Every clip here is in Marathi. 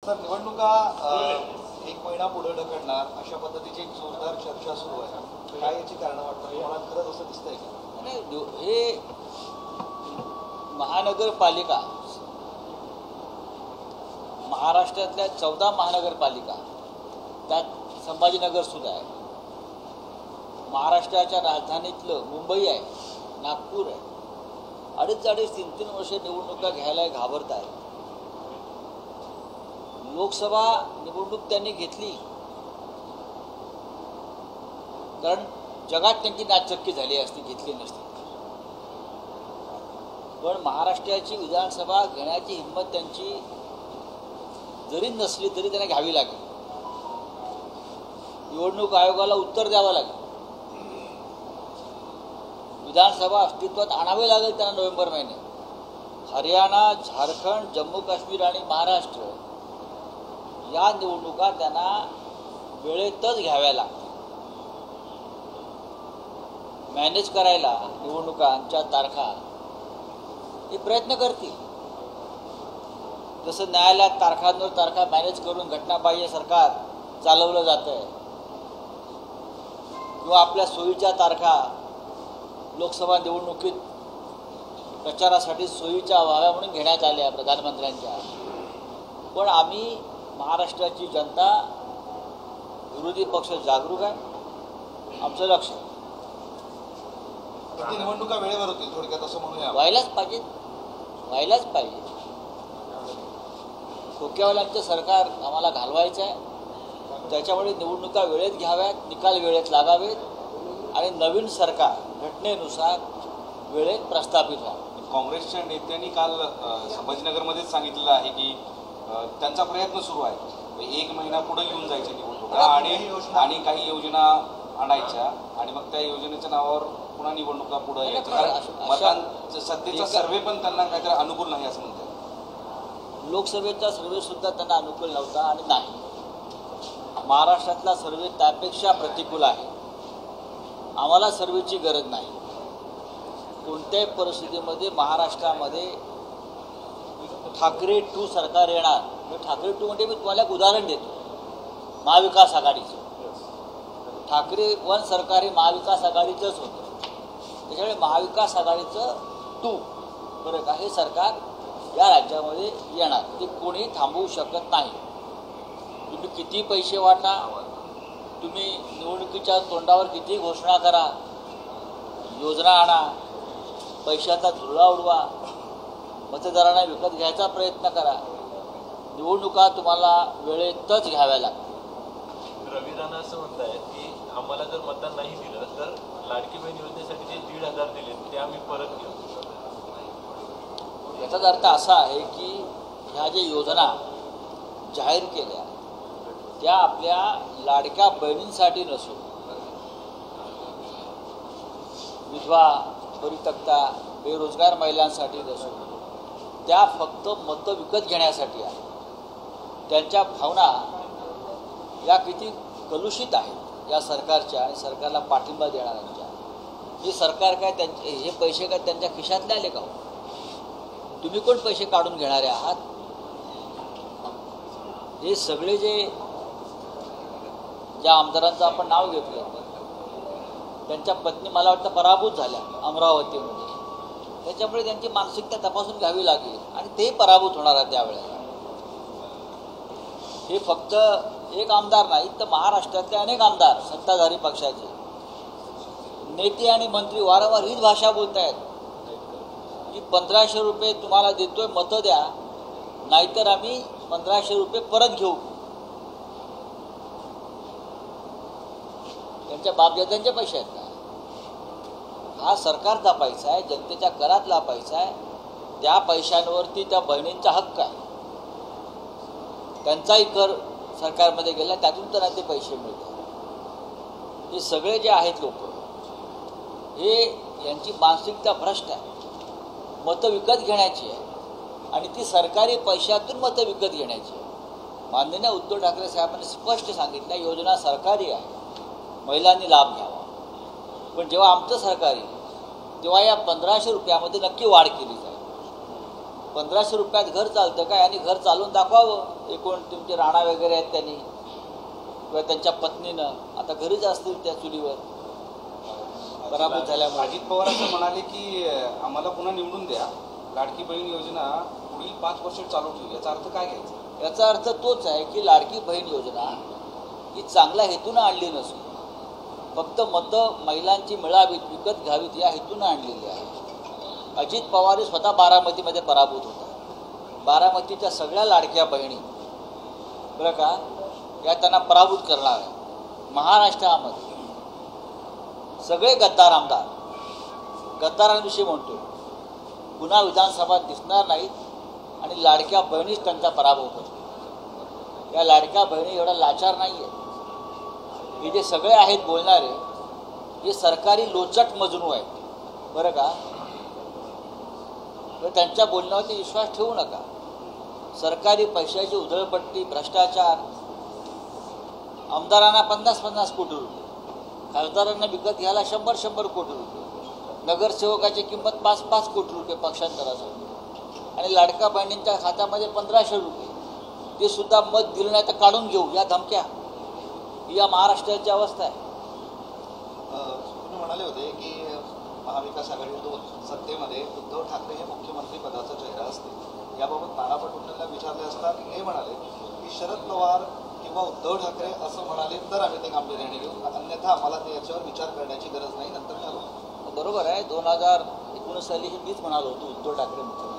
तर निवडणुका एक महिना पुढे ढकलणार अशा पद्धतीची एक जोरदार चर्चा सुरू आहे. काय याची कारण वाटतं? मला खरंच असं दिसतंय का? नाही, हे महानगरपालिका, महाराष्ट्रातल्या 14 महानगरपालिका, त्यात संभाजीनगर सुद्धा आहे, महाराष्ट्राच्या राजधानीतलं मुंबई आहे, नागपूर आहे. अडीच 3-3 वर्ष निवडणुका घ्यायला घाबरत आहे. लोकसभा निवडणूक त्यांनी घेतली कारण जगात त्यांची नाचक्की झाली असती, घेतली नसती. पण महाराष्ट्राची विधानसभा घेण्याची हिंमत त्यांची जरी नसली तरी त्यांना घ्यावी लागेल. निवडणूक आयोगाला उत्तर द्यावं लागेल. विधानसभा अस्तित्वात आणावे लागेल त्यांना नोव्हेंबर महिन्यात. हरियाणा, झारखंड, जम्मू काश्मीर आणि महाराष्ट्र या निवडणुका त्यांना वेळेतच घ्याव्या लागतील. मॅनेज करायला निवडणुकांच्या तारखा हे प्रयत्न करतील. जसं न्यायालयात तारखांवर तारखा मॅनेज करून घटनाबाह्य सरकार चालवलं जातं आहे, किंवा आपल्या सोयीच्या तारखा लोकसभा निवडणुकीत प्रचारासाठी सोयीच्या व्हाव्या म्हणून घेण्यात आल्या प्रधानमंत्र्यांच्या. पण आम्ही महाराष्ट्राची जनता, विरोधी पक्ष जागरूक आहे. आमचं लक्ष निवडणुका वेळेवर होतील थोडक्यात असं म्हणूया. व्हायलाच पाहिजे. खोक्यावाल्यांचं सरकार आम्हाला घालवायचं आहे. त्याच्यामुळे निवडणुका वेळेत घ्याव्यात, निकाल वेळेत लागावेत आणि नवीन सरकार घटनेनुसार वेळेत प्रस्थापित व्हावं. काँग्रेसच्या नेत्यांनी काल संभाजीनगरमध्येच सांगितलेलं आहे की त्यांचा प्रयत्न सुरू आहे 1 महिना पुढे घेऊन जायच्या निवडणुका आणि काही योजना आणायच्या आणि मग त्या योजनेच्या नावावर पुन्हा निवडणुका पुढे यायच्या. सध्याचा सर्वे पण त्यांना काहीतरी अनुकूल नाही असं म्हणतात. लोकसभेचा सर्वे सुद्धा त्यांना अनुकूल नव्हता आणि नाही. महाराष्ट्रातला सर्वे त्यापेक्षा प्रतिकूल आहे. आम्हाला सर्वेची गरज नाही. कोणत्याही परिस्थितीमध्ये महाराष्ट्रामध्ये ठाकरे 2 सरकार येणार. ठाकरे 2 म्हणजे मी तुम्हाला एक उदाहरण देतो. महाविकास आघाडीचं ठाकरे 1 सरकार हे महाविकास आघाडीचंच होतं. त्याच्यामुळे महाविकास आघाडीचं 2 बरं हे सरकार या राज्यामध्ये येणार. ते कोणी थांबवू शकत नाही. तुम्ही किती पैसे वाटा, तुम्ही निवडणुकीच्या तोंडावर किती घोषणा करा, योजना आणा, पैशाचा धुळा उडवा, मतदारांना विकत घ्यायचा प्रयत्न करा, निवडणुका तुम्हाला वेळेतच घ्याव्या लागतात. रवी राणा असं म्हणतायत की आम्हाला जर मतदान नाही दिलं तर लाडकी बहीण योजनेसाठी जे 1,500 दिले ते आम्ही परत घेऊ. याचाच अर्थ असा आहे की ह्या ज्या योजना जाहीर केल्या त्या आपल्या लाडक्या बहिणींसाठी नसून विधवा, परित्यक्ता, बेरोजगार महिलांसाठी नसून त्या फक्त मतं विकत घेण्यासाठी आहे. त्यांच्या भावना या किती कलुषित आहेत या सरकारच्या आणि सरकारला पाठिंबा देणाऱ्यांच्या. हे सरकार काय त्यांचे हे पैसे काय त्यांच्या खिशातले आले का? तुम्ही कोण पैसे काढून घेणारे आहात? हे सगळे ज्या आमदारांचं आपण नाव घेतलं त्यांच्या पत्नी मला वाटतं पराभूत झाल्या अमरावतीमध्ये. त्याच्यामुळे त्यांची मानसिकता तपासून घ्यावी लागेल आणि तेही पराभूत होणार आहे त्यावेळेला. हे फक्त एक आमदार नाही तर महाराष्ट्रातले अनेक आमदार, सत्ताधारी पक्षाचे नेते आणि मंत्री वारंवार हीच भाषा बोलत आहेत की 1,500 रुपये तुम्हाला देतोय, मतं द्या, नाहीतर आम्ही 1,500 रुपये परत घेऊ. त्यांच्या बापदाद्यांचे पैसे आहेत का? हा सरकारचा पैसा आहे, जनतेच्या करातला पैसा आहे. त्या पैशांवरती त्या बहिणींचा हक्क आहे. त्यांचाही कर सरकारमध्ये गेला, त्यातून त्यांना ते पैसे मिळतात. हे सगळे जे आहेत लोक हे यांची मानसिकता भ्रष्ट आहे. मतं विकत घेण्याची आहे आणि ती सरकारी पैशातून मतं विकत घेण्याची आहे. माननीय उद्धव ठाकरे साहेबांनी स्पष्ट सांगितलं योजना सरकारी आहे, महिलांनी लाभ घ्यावा. पण जेव्हा आमचं सरकार येईल तेव्हा या 1,500 रुपयामध्ये नक्की वाढ केली जाईल. 1500 रुपयात घर चालतं काय? आणि घर चालून दाखवावं. एकूण तुमचे राणा वगैरे आहेत त्यांनी किंवा त्यांच्या पत्नीनं आता घरीच असतील त्या चुलीवर पराभूत झाल्यामुळे. अजित पवार असं म्हणाले की आम्हाला पुन्हा निवडून द्या, लाडकी बहीण योजना पुढील 5 वर्ष चालू ठेवू. याचा अर्थ काय घ्यायचा? याचा अर्थ तोच आहे की लाडकी बहीण योजना ही चांगल्या हेतूनं आणली नसून फक्त मतं महिलांची मिळावीत, विकत घ्यावीत या हेतूनं आणलेली आहे. अजित पवार स्वतः बारामतीमध्ये पराभूत होता. बारामतीच्या सगळ्या लाडक्या बहिणी बरं का या त्यांना पराभूत करणार आहे. महाराष्ट्रामध्ये सगळे गद्दार आमदार गद्दारांविषयी म्हणतो पुन्हा विधानसभा दिसणार नाहीत आणि लाडक्या बहिणीच त्यांचा पराभव करतो. या लाडक्या बहिणी एवढा लाचार नाही आहे. हे जे सगळे आहेत बोलणारे हे सरकारी लोचट मजनू आहेत बरं का. तर त्यांच्या बोलण्यावरती विश्वास ठेवू नका. सरकारी पैशाची उधळपट्टी, भ्रष्टाचार, आमदारांना 50-50 कोटी रुपये, खासदारांना विकत घ्यायला 100-100 कोटी रुपये, नगरसेवकाची किंमत 5-5 कोटी रुपये पक्षांतरासाठी आणि लाडक्या बहिणींच्या खात्यामध्ये 1500 रुपये. ते सुद्धा मत दिलं नाही तर काढून घेऊ या धमक्या. ही या महाराष्ट्राची अवस्था आहे. तुम्ही म्हणाले होते की महाविकास आघाडी सत्तेमध्ये उद्धव ठाकरे हे मुख्यमंत्री पदाचा चेहरा असतील. याबाबत नाना पटोलेंना विचारले असता हे म्हणाले की शरद पवार किंवा उद्धव ठाकरे असं म्हणाले तर आम्ही ते गांभीर्याने घेऊ, अन्यथा आम्हाला ते याच्यावर विचार करण्याची गरज नाही, नंतर ठरवू. बरोबर आहे. 2019 साली मीच म्हणालो होतो उद्धव ठाकरे मुख्यमंत्री.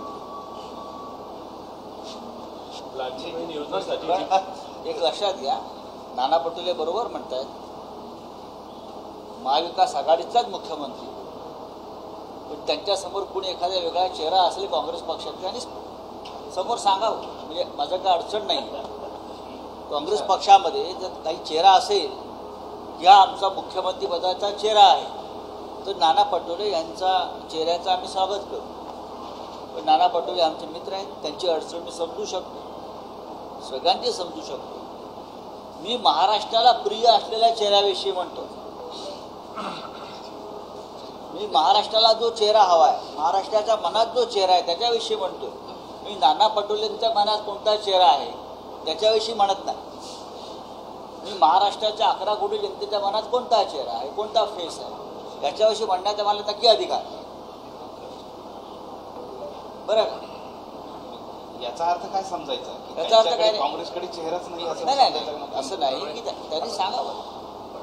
लाडकी बहीण योजनेसाठी एक लक्षात घ्या, नाना पटोले बरोबर म्हणतात महाविकास आघाडीचाच मुख्यमंत्री, पण त्यांच्यासमोर कुणी एखादा वेगळा चेहरा असेल काँग्रेस पक्षाचा आणि समोर सांगावं, म्हणजे माझं काय अडचण नाही. काँग्रेस पक्षामध्ये जर काही चेहरा असेल या आमचा मुख्यमंत्री पदाचा चेहरा आहे तर नाना पटोले यांचा चेहऱ्याचं आम्ही स्वागत करू. पण नाना पटोले आमचे मित्र आहेत, त्यांची अडचण मी समजू शकतो, सगळ्यांची समजू शकतो. मी महाराष्ट्राला प्रिय असलेल्या चेहऱ्याविषयी म्हणतो. मी महाराष्ट्राला जो चेहरा हवा आहे, महाराष्ट्राच्या मनात जो चेहरा आहे त्याच्याविषयी म्हणतो. मी नाना पटोलेंच्या मनात कोणता चेहरा आहे त्याच्याविषयी म्हणत नाही. मी महाराष्ट्राच्या 11 कोटी जनतेच्या मनात कोणता चेहरा आहे, कोणता फेस आहे याच्याविषयी म्हणण्याचा मला नक्की अधिकार आहे. बरं का? याचा अर्थ काय समजायचा? याचा अर्थ काय नाही. काँग्रेसकडे चेहराच नाही असं नाही नाही समजायचं नाही, का? असं नाही की त्यांनी सांगावं,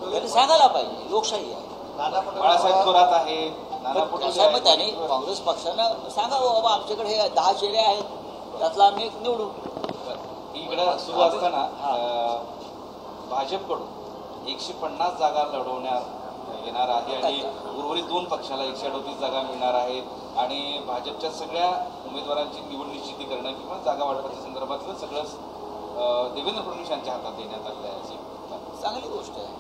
त्यांनी सांगायला पाहिजे. लोकशाही आहे. बाळासाहेब थोरात आहे, नाना पटोले साहेब आहेत. त्यांनी काँग्रेस पक्षानं सांगावं बाबा आमच्याकडे हे 10 चेहरे आहेत त्यातला आम्ही एक निवडू. इकडं सुरू असताना भाजपकडून 150 जागा लढवण्यात येणार आहे आणि उर्वरित 2 पक्षाला 138 जागा मिळणार आहेत आणि भाजपच्या सगळ्या उमेदवारांची निवड निश्चिती करणं किंवा जागा वाटपाच्या संदर्भातलं सगळं देवेंद्र फडणवीस यांच्या हातात देण्यात आलेलं आहे. अशी चांगली गोष्ट आहे.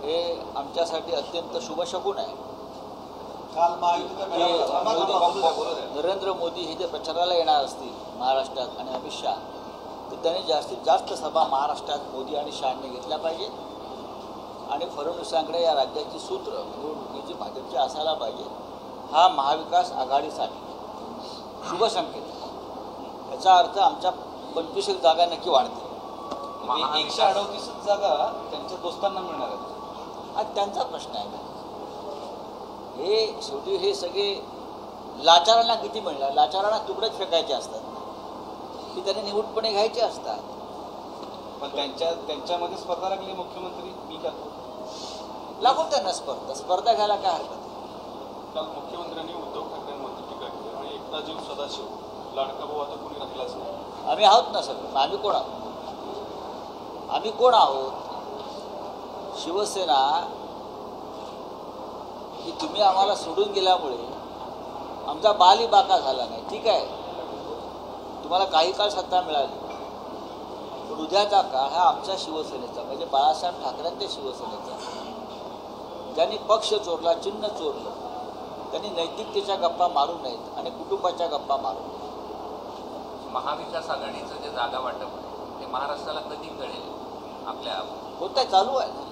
हे आमच्यासाठी अत्यंत शुभशकून आहे. नरेंद्र मोदी हे जे प्रचाराला येणार असतील महाराष्ट्रात आणि अमित शहा, तर त्यांनी जास्तीत जास्त सभा महाराष्ट्रात मोदी आणि शहाने घेतल्या पाहिजेत आणि फडणवीसांकडे या राज्याची सूत्र निवडणुकीची भाजपची असायला पाहिजे. हा महाविकास आघाडीसाठी शुभ संकेत आहे. याचा अर्थ आमच्या 25 जागा नक्की वाढतील. 138 जागा त्यांच्या दोस्तांना मिळणार आहेत. हा त्यांचा प्रश्न आहे. हे शेवटी हे सगळे लाचारांना किती मिळणार? लाचारांना तुकडेच फेकायचे असतात की त्यांनी निवडपणे घ्यायचे असतात. पण त्यांच्यामध्ये स्पर्धा लागली मुख्यमंत्री मी का लागून त्यांना स्पर्धा घ्यायला काय हरकत आहे? काल मुख्यमंत्र्यांनी उद्धव ठाकरेंवरती टीका केली आणि एकता जीव सदाशिव लाडका भाऊ आता कोणी राहिलाच नाही. आम्ही आहोत ना सगळं. आम्ही कोण आहोत? आम्ही कोण आहोत? शिवसेना की तुम्ही आम्हाला सोडून गेल्यामुळे आमचा बाली बाका झाला नाही. ठीक आहे, तुम्हाला काही काळ सत्ता मिळाली, पण उद्याचा काळ हा आमच्या शिवसेनेचा म्हणजे बाळासाहेब ठाकरेंच्या शिवसेनेचा. ज्यांनी पक्ष चोरला, चिन्ह चोरलं, त्यांनी नैतिकतेच्या गप्पा मारू नयेत आणि कुटुंबाच्या गप्पा मारू नयेत. महाविकास आघाडीचं जे जागा वाटप आहे ते महाराष्ट्राला कधी कळेल? आपल्या होतं चालू आहे ना,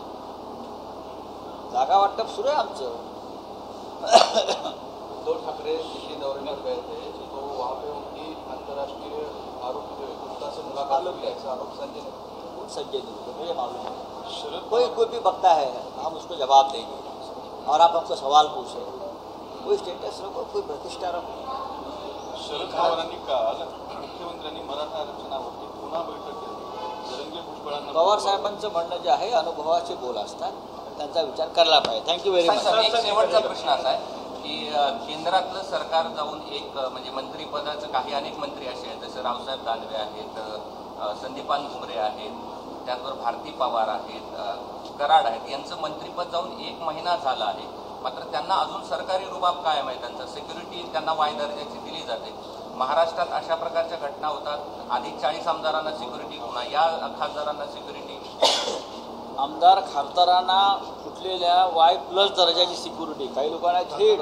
जागा वाटप सुरू आहे आमचं. उद्धव ठाकरे दिल्ली दौरे पर गए थे तो वहाँ पे उनकी आंतरराष्ट्रीय आरोपी जो है गुप्ता से मुलाकात की ऐसा आरोप संजय ने संजय ने मुझे मालूम है, शरद कोई भी बकता है हम उसको जवाब देंगे और आप हमको सवाल पूछे, कोई स्टेटस रखो, कोई प्रतिष्ठा रखो. शरद पवारांनी काल मुख्यमंत्र्यांनी मराठा आरक्षणावरती पुन्हा बैठक घेतली. जरंगे भुजबळांना पवार साहेबांचं म्हणणं जे आहे अनुभवाचे बोल असतात, त्यांचा विचार करायला पाहिजे. Thank you very much. एक शेवटचा प्रश्न असा आहे की केंद्रातलं सरकार जाऊन एक म्हणजे मंत्रिपदाचं अनेक मंत्री असे आहेत, जसं रावसाहेब दानवे आहेत, संदीपान भुमरे आहेत, त्याचबरोबर भारती पवार आहेत, कराड आहेत, यांचं मंत्रिपद जाऊन 1 महिना झाला आहे. मात्र त्यांना अजून सरकारी रुबाब कायम आहे. त्यांचा सिक्युरिटी त्यांना वाय दर्जाची दिली जाते. महाराष्ट्रात अशा प्रकारच्या घटना होतात. आधी 40 आमदारांना सिक्युरिटी, पुन्हा या खासदारांना सिक्युरिटी. आमदार खासदारांना कुठलेल्या Y+ दर्जाची सिक्युरिटी, काही लोकांना थेट.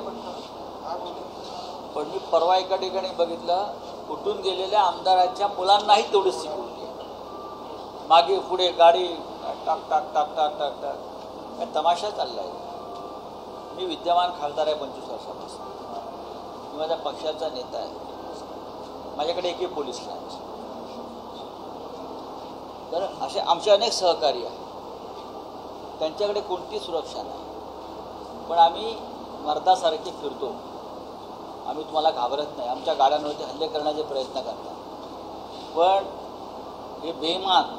पण मी परवा एका ठिकाणी बघितलं, कुठून गेलेल्या आमदारांच्या मुलांनाही तेवढीच सिक्युरिटी आहे. मागे पुढे गाडी टाक टाक टाक टाक टाक टाक, काय तमाशा चालला आहे. मी विद्यमान खासदार आहे 25 वर्षापासून. मी माझ्या पक्षाचा नेता आहे. माझ्याकडे एकही पोलीस नाही. तर असे आमचे अनेक सहकारी आहेत, त्यांच्याकडे कोणती सुरक्षा नाही. पण आम्ही मर्दासारखे फिरतो. आम्ही तुम्हाला घाबरत नाही. आमच्या गाड्यांवरती हल्ले करण्याचे प्रयत्न करतात. पण हे बेईमान,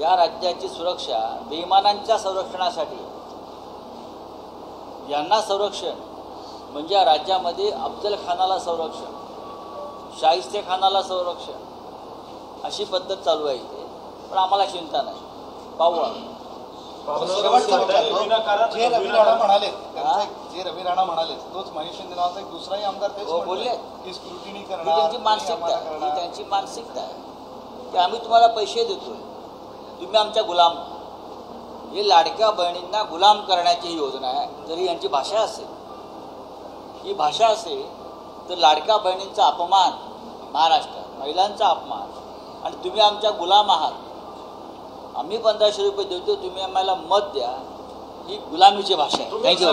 या राज्याची सुरक्षा बेईमानांच्या संरक्षणासाठी, यांना संरक्षण म्हणजे या राज्यामध्ये अफजल खानाला संरक्षण, शाहिस्ते खानाला संरक्षण, अशी पद्धत चालू आहे इथे. पण आम्हाला चिंता नाही. पाहू आम्ही. जे रवी राणा म्हणाले, जे रवी राणा म्हणाले तोच महेश शिंदे नावाचा एक दुसराही आमदार तेच हो, बोलले. की स्क्रुटिनी ही करणार, त्यांची मानसिकता आहे. ही त्यांची मानसिकता आहे की आम्ही तुम्हाला पैसे देतोय, तुम्ही आमच्या गुलाम. हे लाडक्या बहिणींना गुलाम करण्याची ही योजना आहे. जरी यांची भाषा असेल, ही भाषा असेल, तर लाडक्या बहिणींचा अपमान महाराष्ट्रात, महिलांचा अपमान, आणि तुम्ही आमच्या गुलाम आहात. आम्ही 1500 रुपये देतो, तुम्ही आम्हाला मत द्या, ही गुलामीची भाषा आहे. थँक्यू.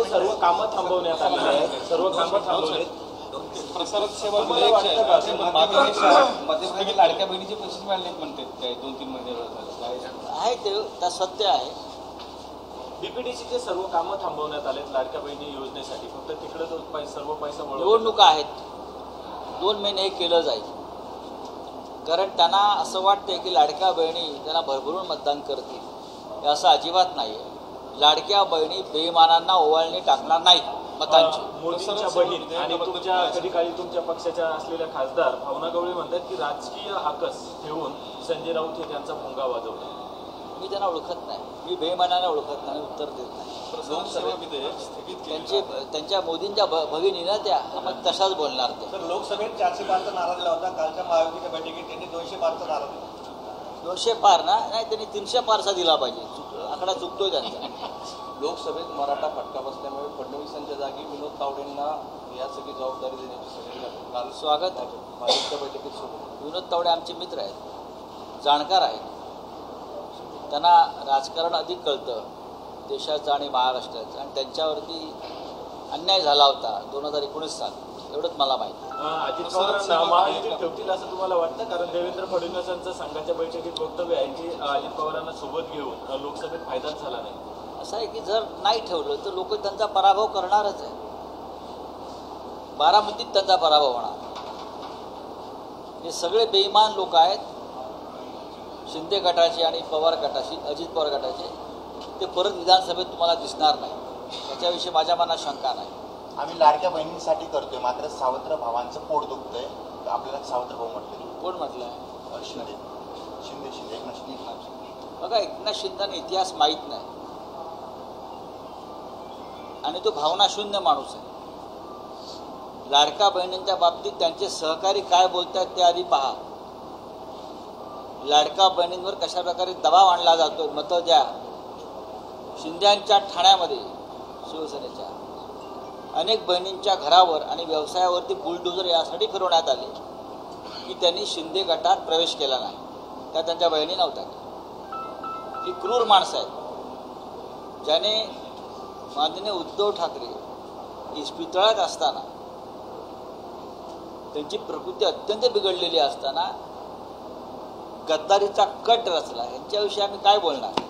सर्व कामं थांबवण्यात आलेली आहेत, सर्व कामं थांबवले. प्रसारक सेवा मध्यप्रदेश लाडक्या बहिणीचे पैसे मिळाले म्हणतात काय 2-3 महिने झाले आहे ते, त्या सत्य आहे. डीपीडीसीचे सर्व कामं थांबवण्यात आलेत लाडक्या बहिणी योजनेसाठी. फक्त तिकडे सर्व पैसा वळवला. निवडणुका आहेत, 2 महिने हे केलं जाईल. कारण त्यांना असं वाटतं की लाडक्या बहिणी त्यांना भरभरून मतदान करतील. हे असं अजिबात नाही आहे. लाडक्या बहिणी बेईमानांना ओवाळणी टाकणार नाहीत मतांची. मोदींच्या बहीण आणि तुमच्या कधी काळी तुमच्या पक्षाच्या असलेल्या खासदार भावना गवळी म्हणतात की राजकीय आकस ठेवून संजय राऊत हे त्यांचा भोंगा वाजवतात. मी त्यांना ओळखत नाही. मी बेईमानांना ओळखत नाही, उत्तर देत नाही. प्रसारक सेवा विधेयक स्थगित केले. त्यांच्या मोदींच्या भगिनी ना त्या, मग तशाच बोलणार ते. तर लोकसभेत 400 पारचा नारा दिला होता. कालच्या महायुतीच्या बैठकीत त्यांनी 200 पारचा नारा दिला. 200 पार ना, नाही त्यांनी 300 पारचा दिला पाहिजे. आकडा चुकतोय त्यांचा. लोकसभेत मराठा फटका बसल्यामुळे फडणवीसांच्या जागी विनोद तावडेंना या सगळी जबाबदारी देण्याची सगळी काल स्वागत. भाजपच्या बैठकीत सोडलं. विनोद तावडे आमचे मित्र आहेत, जाणकार आहेत. त्यांना राजकारण अधिक कळतं, देशाचं आणि महाराष्ट्राचं. आणि त्यांच्यावरती अन्याय झाला होता 2019 साल, एवढंच मला माहिती आहे. अजित पवारांना महायुतीत ठेवतील असं तुम्हाला वाटतं? कारण देवेंद्र फडणवीसांचं संघाच्या बैठकीत वक्तव्य आहे की अजित पवारांना सोबत घेऊन लोकसभेत फायदाच झाला नाही. असं आहे की जर नाही ठेवलं तर लोक त्यांचा पराभव करणारच आहे. बारामतीत त्यांचा पराभव होणार. हे सगळे बेईमान लोक आहेत, शिंदे गटाचे आणि पवार गटाचे, अजित पवार गटाचे. ते परत विधानसभेत तुम्हाला दिसणार नाही, त्याच्याविषयी माझ्या मनात शंका नाही. आम्ही लाडक्या बहिणींसाठी करतोय, मात्र सावत्र भावांचं पोट दुखतंय. आपल्याला सावत्र भाऊ म्हटले. कोण म्हटलं? शिंदे एकनाथ शिंदे. बघा, एकनाथ शिंदेना इतिहास माहीत नाही आणि तो भावनाशून्य माणूस आहे. लाडक्या बहिणींच्या बाबतीत त्यांचे सहकारी काय बोलतात ते आधी पहा. लाडक्या बहिणींवर कशा प्रकारे दबाव आणला जातो, मतं द्या. शिंद्यांच्या ठाण्यामध्ये शिवसेनेच्या अनेक बहिणींच्या घरावर आणि व्यवसायावरती बुलडोझर यासाठी फिरवण्यात आले की त्यांनी शिंदे गटात प्रवेश केला नाही, त्या त्यांच्या बहिणी नव्हत्या. ही क्रूर माणसं आहेत ज्याने माननीय उद्धव ठाकरे इस्पितळात असताना त्यांची प्रकृती अत्यंत बिघडलेली असताना गद्दारीचा कट रचला, यांच्याविषयी आम्ही काय बोलणार?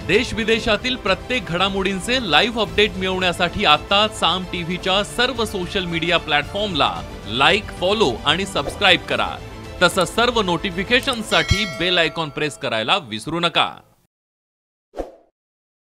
देश विदेशातील प्रत्येक घडामोडींचे लाईव्ह अपडेट मिळवण्यासाठी आता साम टीव्हीच्या सर्व सोशल मीडिया प्लॅटफॉर्मला लाईक, फॉलो आणि सबस्क्राईब करा. तसंच सर्व नोटिफिकेशनसाठी बेल आयकॉन प्रेस करायला विसरू नका.